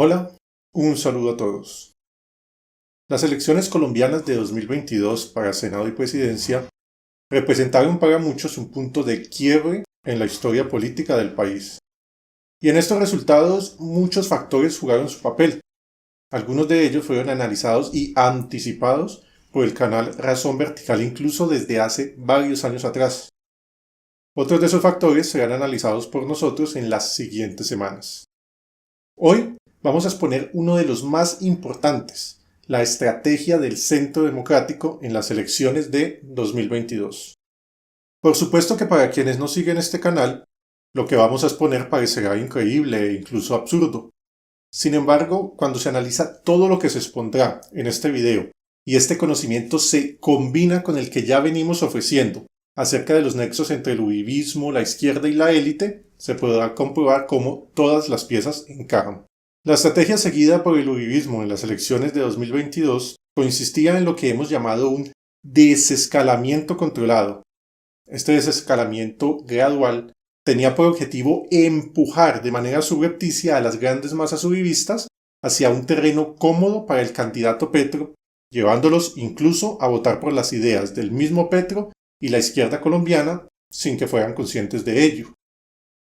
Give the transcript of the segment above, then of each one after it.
Hola, un saludo a todos. Las elecciones colombianas de 2022 para Senado y Presidencia representaron para muchos un punto de quiebre en la historia política del país. Y en estos resultados muchos factores jugaron su papel. Algunos de ellos fueron analizados y anticipados por el canal Razón Vertical incluso desde hace varios años atrás. Otros de esos factores serán analizados por nosotros en las siguientes semanas. Hoy vamos a exponer uno de los más importantes, la estrategia del Centro Democrático en las elecciones de 2022. Por supuesto que para quienes no siguen este canal, lo que vamos a exponer parecerá increíble e incluso absurdo. Sin embargo, cuando se analiza todo lo que se expondrá en este video y este conocimiento se combina con el que ya venimos ofreciendo acerca de los nexos entre el uribismo, la izquierda y la élite, se podrá comprobar cómo todas las piezas encajan. La estrategia seguida por el uribismo en las elecciones de 2022 consistía en lo que hemos llamado un desescalamiento controlado. Este desescalamiento gradual tenía por objetivo empujar de manera subrepticia a las grandes masas uribistas hacia un terreno cómodo para el candidato Petro, llevándolos incluso a votar por las ideas del mismo Petro y la izquierda colombiana sin que fueran conscientes de ello.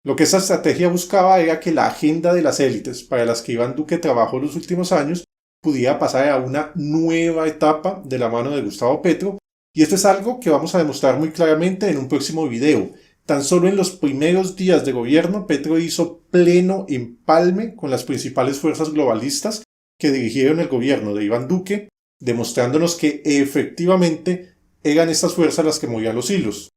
Lo que esta estrategia buscaba era que la agenda de las élites para las que Iván Duque trabajó los últimos años pudiera pasar a una nueva etapa de la mano de Gustavo Petro, y esto es algo que vamos a demostrar muy claramente en un próximo video. Tan solo en los primeros días de gobierno, Petro hizo pleno empalme con las principales fuerzas globalistas que dirigieron el gobierno de Iván Duque, demostrándonos que efectivamente eran estas fuerzas las que movían los hilos.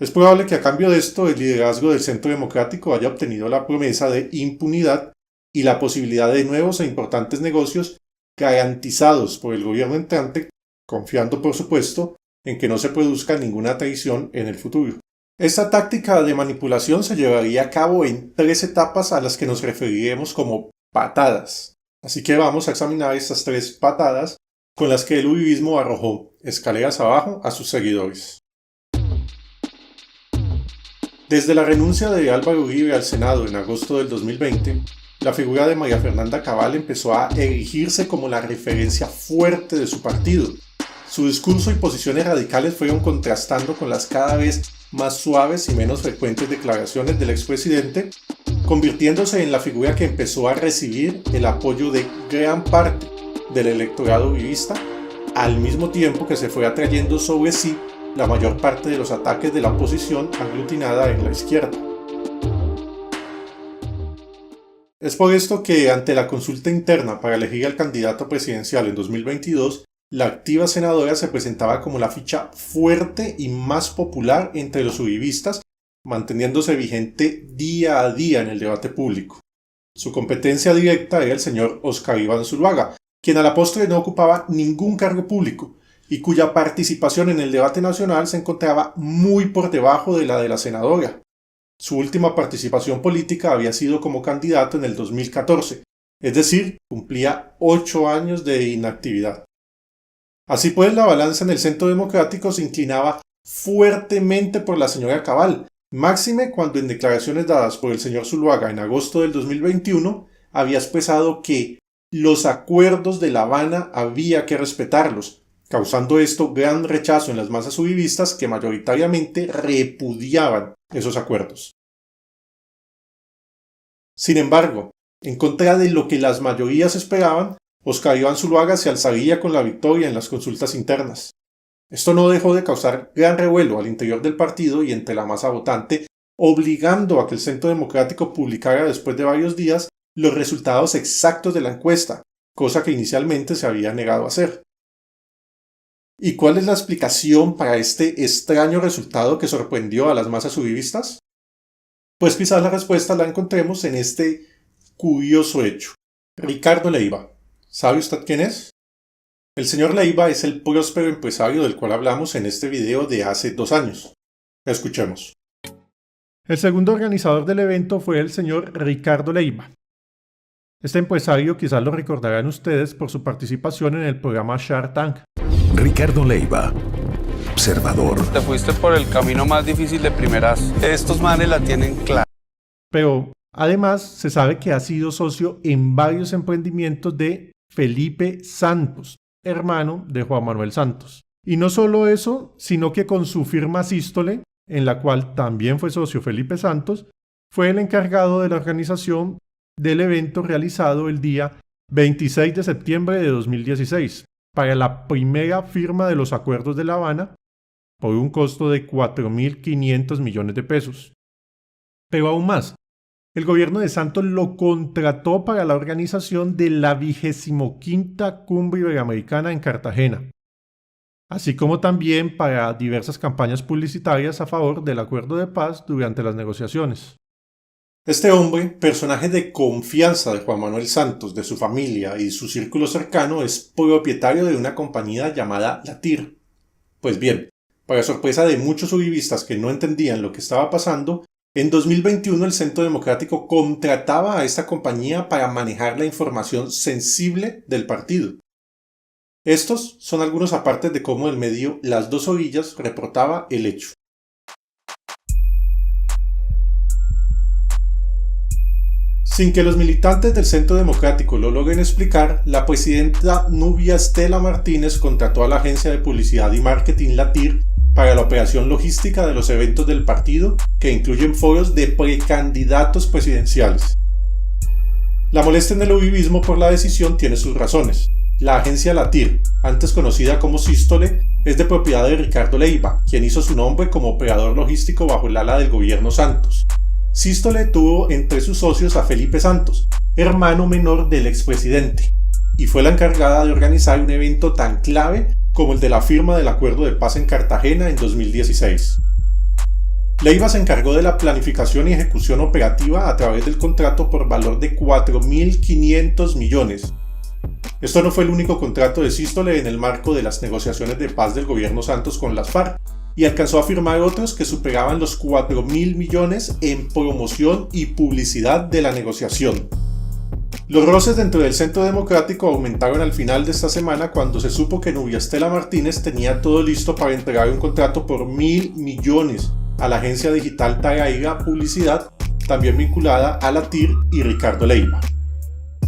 Es probable que a cambio de esto el liderazgo del Centro Democrático haya obtenido la promesa de impunidad y la posibilidad de nuevos e importantes negocios garantizados por el gobierno entrante, confiando por supuesto en que no se produzca ninguna traición en el futuro. Esta táctica de manipulación se llevaría a cabo en 3 etapas a las que nos referiremos como patadas. Así que vamos a examinar estas 3 patadas con las que el uribismo arrojó escaleras abajo a sus seguidores. Desde la renuncia de Álvaro Uribe al Senado en agosto del 2020, la figura de María Fernanda Cabal empezó a erigirse como la referencia fuerte de su partido. Su discurso y posiciones radicales fueron contrastando con las cada vez más suaves y menos frecuentes declaraciones del expresidente, convirtiéndose en la figura que empezó a recibir el apoyo de gran parte del electorado uribista, al mismo tiempo que se fue atrayendo sobre sí la mayor parte de los ataques de la oposición aglutinada en la izquierda. Es por esto que ante la consulta interna para elegir al candidato presidencial en 2022, la activa senadora se presentaba como la ficha fuerte y más popular entre los uribistas, manteniéndose vigente día a día en el debate público. Su competencia directa era el señor Óscar Iván Zuluaga, quien a la postre no ocupaba ningún cargo público y cuya participación en el debate nacional se encontraba muy por debajo de la senadora. Su última participación política había sido como candidato en el 2014, es decir, cumplía 8 años de inactividad. Así pues, la balanza en el Centro Democrático se inclinaba fuertemente por la señora Cabal, máxime cuando en declaraciones dadas por el señor Zuluaga en agosto del 2021 había expresado que los acuerdos de La Habana había que respetarlos, causando esto gran rechazo en las masas uribistas que mayoritariamente repudiaban esos acuerdos. Sin embargo, en contra de lo que las mayorías esperaban, Óscar Iván Zuluaga se alzaría con la victoria en las consultas internas. Esto no dejó de causar gran revuelo al interior del partido y entre la masa votante, obligando a que el Centro Democrático publicara después de varios días los resultados exactos de la encuesta, cosa que inicialmente se había negado a hacer. ¿Y cuál es la explicación para este extraño resultado que sorprendió a las masas uribistas? Pues quizás la respuesta la encontremos en este curioso hecho. Ricardo Leiva. ¿Sabe usted quién es? El señor Leiva es el próspero empresario del cual hablamos en este video de hace 2 años. Escuchemos. El segundo organizador del evento fue el señor Ricardo Leiva. Este empresario quizás lo recordarán ustedes por su participación en el programa Shark Tank. Ricardo Leiva, observador. Te fuiste por el camino más difícil de primeras. Estos manes la tienen clara. Pero, Además, se sabe que ha sido socio en varios emprendimientos de Felipe Santos, hermano de Juan Manuel Santos. Y no solo eso, sino que con su firma Sístole, en la cual también fue socio Felipe Santos, fue el encargado de la organización del evento realizado el día 26 de septiembre de 2016 para la primera firma de los acuerdos de La Habana por un costo de 4.500 millones de pesos. Pero aún más, el gobierno de Santos lo contrató para la organización de la 25ª Cumbre Iberoamericana en Cartagena, así como también para diversas campañas publicitarias a favor del acuerdo de paz durante las negociaciones. Este hombre, personaje de confianza de Juan Manuel Santos, de su familia y su círculo cercano, es propietario de una compañía llamada La TIR. Pues bien, para sorpresa de muchos uribistas que no entendían lo que estaba pasando, en 2021 el Centro Democrático contrataba a esta compañía para manejar la información sensible del partido. Estos son algunos apartes de cómo el medio Las Dos Orillas reportaba el hecho. Sin que los militantes del Centro Democrático lo logren explicar, la presidenta Nubia Estela Martínez contrató a la agencia de publicidad y marketing La TIR para la operación logística de los eventos del partido, que incluyen foros de precandidatos presidenciales. La molestia en el uribismo por la decisión tiene sus razones. La agencia La TIR, antes conocida como Sístole, es de propiedad de Ricardo Leiva, quien hizo su nombre como operador logístico bajo el ala del gobierno Santos. Sístole tuvo entre sus socios a Felipe Santos, hermano menor del expresidente, y fue la encargada de organizar un evento tan clave como el de la firma del Acuerdo de Paz en Cartagena en 2016. Leiva se encargó de la planificación y ejecución operativa a través del contrato por valor de 4.500 millones. Esto no fue el único contrato de Sístole en el marco de las negociaciones de paz del gobierno Santos con las FARC, y alcanzó a firmar otros que superaban los 4.000 millones en promoción y publicidad de la negociación. Los roces dentro del Centro Democrático aumentaron al final de esta semana cuando se supo que Nubia Estela Martínez tenía todo listo para entregar un contrato por 1.000 millones a la agencia digital Taraiga Publicidad, también vinculada a La TIR y Ricardo Leiva.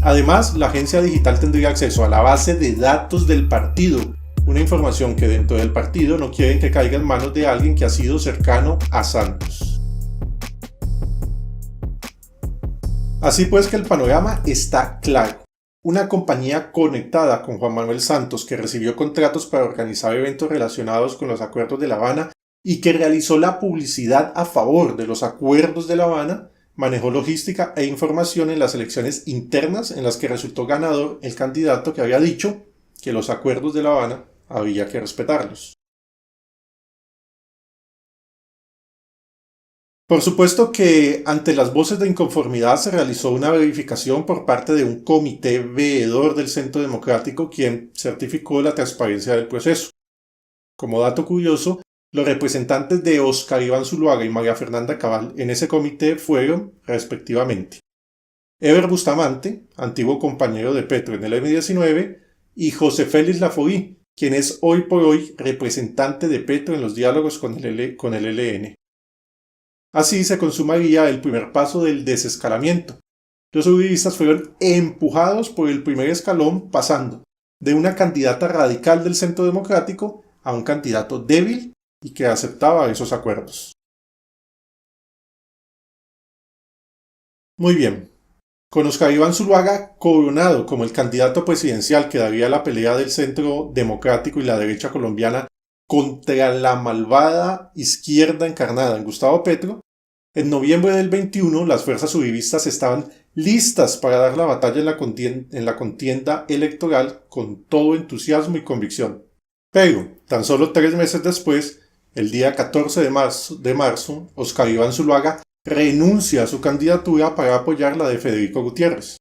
Además, la agencia digital tendría acceso a la base de datos del partido, una información que dentro del partido no quieren que caiga en manos de alguien que ha sido cercano a Santos. Así pues que el panorama está claro. Una compañía conectada con Juan Manuel Santos que recibió contratos para organizar eventos relacionados con los acuerdos de La Habana y que realizó la publicidad a favor de los acuerdos de La Habana, manejó logística e información en las elecciones internas en las que resultó ganador el candidato que había dicho que los acuerdos de La Habana había que respetarlos. Por supuesto que ante las voces de inconformidad se realizó una verificación por parte de un comité veedor del Centro Democrático quien certificó la transparencia del proceso. Como dato curioso, los representantes de Óscar Iván Zuluaga y María Fernanda Cabal en ese comité fueron, respectivamente, Eber Bustamante, antiguo compañero de Petro en el M19, y José Félix Laforí, quien es hoy por hoy representante de Petro en los diálogos con el ELN. Así se consumaría el primer paso del desescalamiento. Los uribistas fueron empujados por el primer escalón, pasando de una candidata radical del Centro Democrático a un candidato débil y que aceptaba esos acuerdos. Muy bien. Con Óscar Iván Zuluaga coronado como el candidato presidencial que daría la pelea del Centro Democrático y la derecha colombiana contra la malvada izquierda encarnada en Gustavo Petro, en noviembre del 21 las fuerzas uribistas estaban listas para dar la batalla en la contienda electoral con todo entusiasmo y convicción. Pero, tan solo 3 meses después, el día 14 de marzo, Óscar Iván Zuluaga renuncia a su candidatura para apoyar la de Federico Gutiérrez.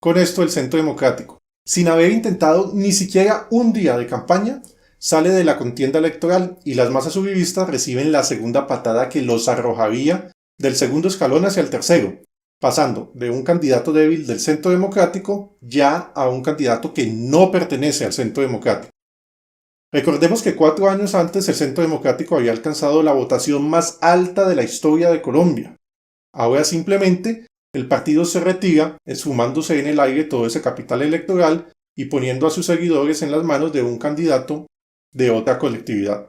Con esto el Centro Democrático, sin haber intentado ni siquiera un día de campaña, sale de la contienda electoral y las masas uribistas reciben la segunda patada que los arrojaría del segundo escalón hacia el tercero, pasando de un candidato débil del Centro Democrático ya a un candidato que no pertenece al Centro Democrático. Recordemos que 4 años antes el Centro Democrático había alcanzado la votación más alta de la historia de Colombia. Ahora simplemente el partido se retira, esfumándose en el aire todo ese capital electoral y poniendo a sus seguidores en las manos de un candidato de otra colectividad.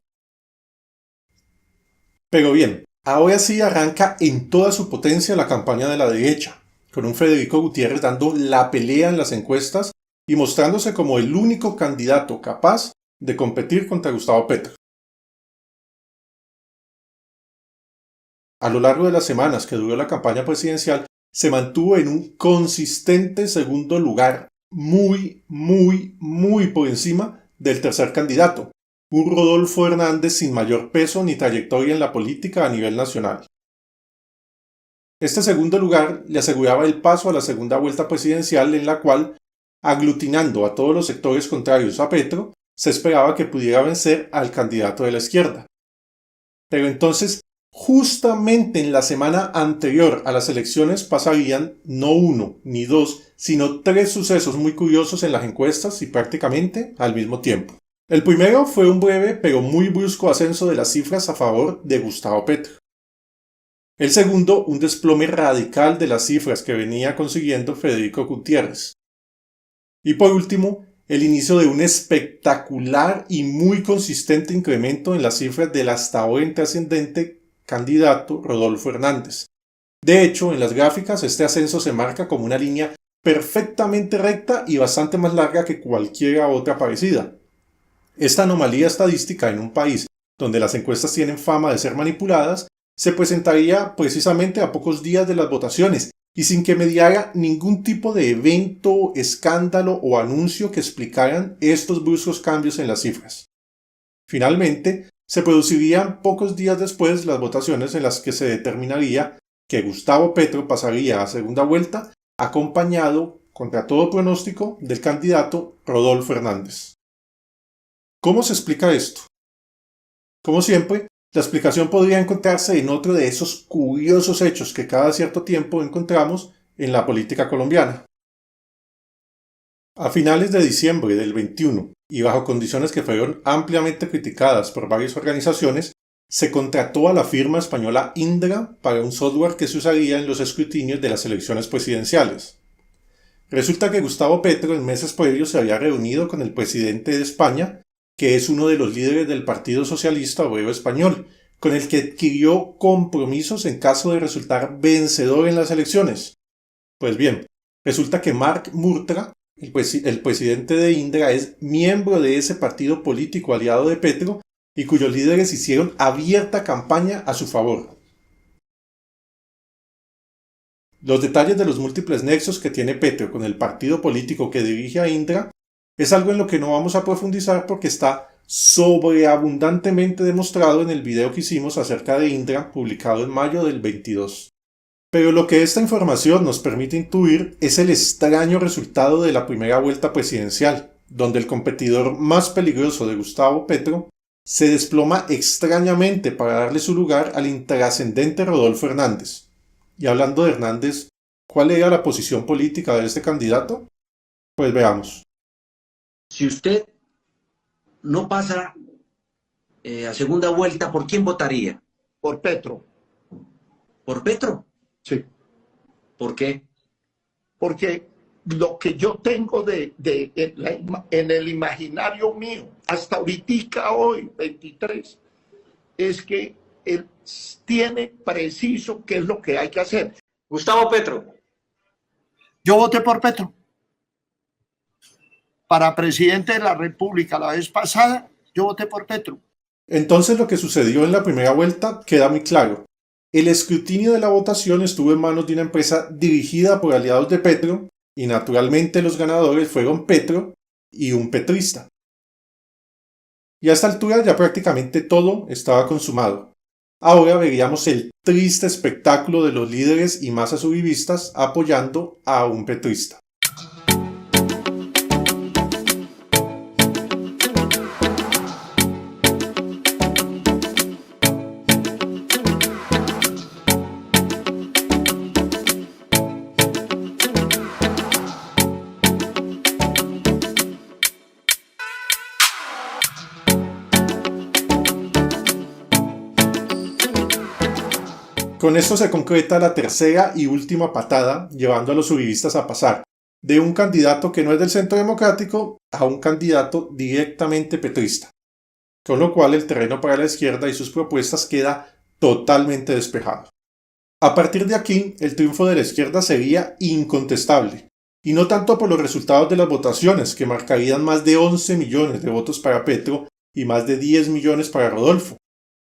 Pero bien, ahora sí arranca en toda su potencia la campaña de la derecha, con un Federico Gutiérrez dando la pelea en las encuestas y mostrándose como el único candidato capaz de competir contra Gustavo Petro. A lo largo de las semanas que duró la campaña presidencial, se mantuvo en un consistente segundo lugar, muy por encima del tercer candidato, un Rodolfo Hernández sin mayor peso ni trayectoria en la política a nivel nacional. Este segundo lugar le aseguraba el paso a la segunda vuelta presidencial, en la cual, aglutinando a todos los sectores contrarios a Petro, se esperaba que pudiera vencer al candidato de la izquierda. Pero entonces, justamente en la semana anterior a las elecciones pasarían no uno ni dos, sino tres sucesos muy curiosos en las encuestas y prácticamente al mismo tiempo. El primero fue un breve pero muy brusco ascenso de las cifras a favor de Gustavo Petro. El segundo, un desplome radical de las cifras que venía consiguiendo Federico Gutiérrez. Y por último, el inicio de un espectacular y muy consistente incremento en las cifras del hasta ahora intrascendente candidato Rodolfo Hernández. De hecho, en las gráficas este ascenso se marca como una línea perfectamente recta y bastante más larga que cualquier otra parecida. Esta anomalía estadística en un país donde las encuestas tienen fama de ser manipuladas se presentaría precisamente a pocos días de las votaciones y sin que mediara ningún tipo de evento, escándalo o anuncio que explicaran estos bruscos cambios en las cifras. Finalmente, se producirían pocos días después las votaciones en las que se determinaría que Gustavo Petro pasaría a segunda vuelta acompañado, contra todo pronóstico, del candidato Rodolfo Hernández. ¿Cómo se explica esto? Como siempre, la explicación podría encontrarse en otro de esos curiosos hechos que cada cierto tiempo encontramos en la política colombiana. A finales de diciembre del 21, y bajo condiciones que fueron ampliamente criticadas por varias organizaciones, se contrató a la firma española Indra para un software que se usaría en los escrutinios de las elecciones presidenciales. Resulta que Gustavo Petro en meses previos se había reunido con el presidente de España, que es uno de los líderes del Partido Socialista Obrero Español, con el que adquirió compromisos en caso de resultar vencedor en las elecciones. Pues bien, resulta que Marc Murtra, el presidente de Indra, es miembro de ese partido político aliado de Petro y cuyos líderes hicieron abierta campaña a su favor. Los detalles de los múltiples nexos que tiene Petro con el partido político que dirige a Indra es algo en lo que no vamos a profundizar porque está sobreabundantemente demostrado en el video que hicimos acerca de Indra, publicado en mayo del 22. Pero lo que esta información nos permite intuir es el extraño resultado de la primera vuelta presidencial, donde el competidor más peligroso de Gustavo Petro se desploma extrañamente para darle su lugar al intrascendente Rodolfo Hernández. Y hablando de Hernández, ¿cuál era la posición política de este candidato? Pues veamos. Si usted no pasa a segunda vuelta, ¿por quién votaría? Por Petro. ¿Por Petro? Sí. ¿Por qué? Porque lo que yo tengo en el imaginario mío, hasta ahorita hoy, 23, es que él tiene preciso qué es lo que hay que hacer. Gustavo Petro. Yo voté por Petro. Para presidente de la República la vez pasada, yo voté por Petro. Entonces lo que sucedió en la primera vuelta queda muy claro. El escrutinio de la votación estuvo en manos de una empresa dirigida por aliados de Petro y naturalmente los ganadores fueron Petro y un petrista. Y a esta altura ya prácticamente todo estaba consumado. Ahora veríamos el triste espectáculo de los líderes y masas uribistas apoyando a un petrista. Con esto se concreta la tercera y última patada, llevando a los uribistas a pasar de un candidato que no es del Centro Democrático a un candidato directamente petrista, con lo cual el terreno para la izquierda y sus propuestas queda totalmente despejado. A partir de aquí, el triunfo de la izquierda sería incontestable, y no tanto por los resultados de las votaciones, que marcarían más de 11 millones de votos para Petro y más de 10 millones para Rodolfo,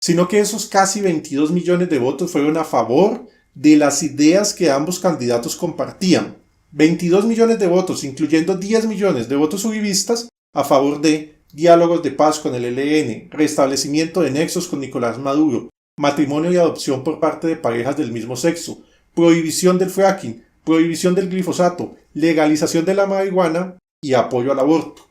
sino que esos casi 22 millones de votos fueron a favor de las ideas que ambos candidatos compartían. 22 millones de votos, incluyendo 10 millones de votos uribistas, a favor de diálogos de paz con el ELN, restablecimiento de nexos con Nicolás Maduro, matrimonio y adopción por parte de parejas del mismo sexo, prohibición del fracking, prohibición del glifosato, legalización de la marihuana y apoyo al aborto.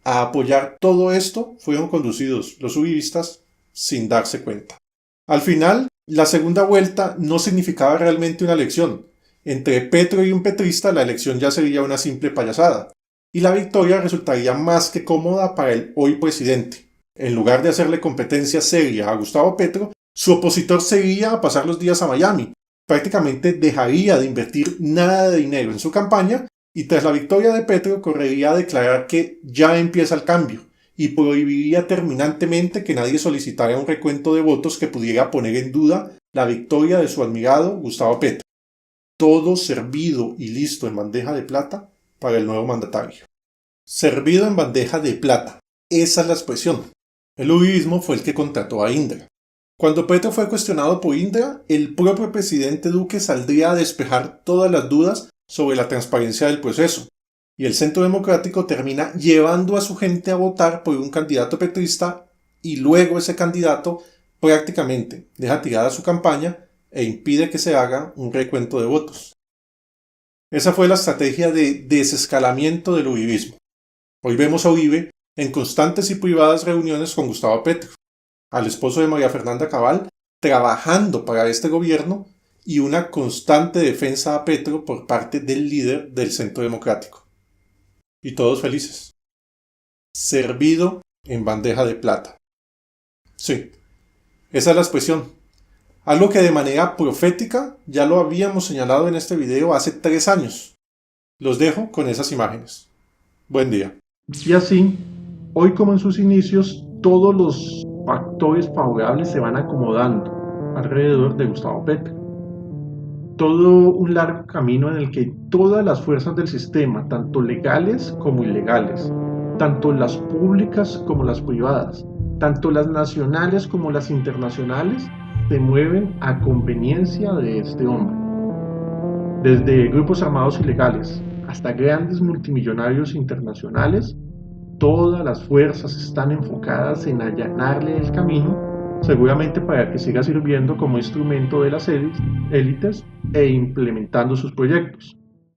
A apoyar todo esto fueron conducidos los uribistas sin darse cuenta. Al final, la segunda vuelta no significaba realmente una elección. Entre Petro y un petrista la elección ya sería una simple payasada, y la victoria resultaría más que cómoda para el hoy presidente. En lugar de hacerle competencia seria a Gustavo Petro, su opositor seguiría a pasar los días a Miami, prácticamente dejaría de invertir nada de dinero en su campaña y tras la victoria de Petro correría a declarar que ya empieza el cambio y prohibiría terminantemente que nadie solicitara un recuento de votos que pudiera poner en duda la victoria de su admirado Gustavo Petro. Todo servido y listo en bandeja de plata para el nuevo mandatario. Servido en bandeja de plata, esa es la expresión. El uribismo fue el que contrató a Indra. Cuando Petro fue cuestionado por Indra, el propio presidente Duque saldría a despejar todas las dudas sobre la transparencia del proceso, y el Centro Democrático termina llevando a su gente a votar por un candidato petrista y luego ese candidato prácticamente deja tirada su campaña e impide que se haga un recuento de votos. Esa fue la estrategia de desescalamiento del uribismo. Hoy vemos a Uribe en constantes y privadas reuniones con Gustavo Petro, al esposo de María Fernanda Cabal, trabajando para este gobierno y una constante defensa a Petro por parte del líder del Centro Democrático. Y todos felices. Servido en bandeja de plata. Sí, esa es la expresión. Algo que de manera profética ya lo habíamos señalado en este video hace 3 años. Los dejo con esas imágenes. Buen día. Y así, hoy como en sus inicios, todos los factores favorables se van acomodando alrededor de Gustavo Petro. Todo un largo camino en el que todas las fuerzas del sistema, tanto legales como ilegales, tanto las públicas como las privadas, tanto las nacionales como las internacionales, se mueven a conveniencia de este hombre. Desde grupos armados ilegales hasta grandes multimillonarios internacionales, todas las fuerzas están enfocadas en allanarle el camino, seguramente para que siga sirviendo como instrumento de las élites e implementando sus proyectos.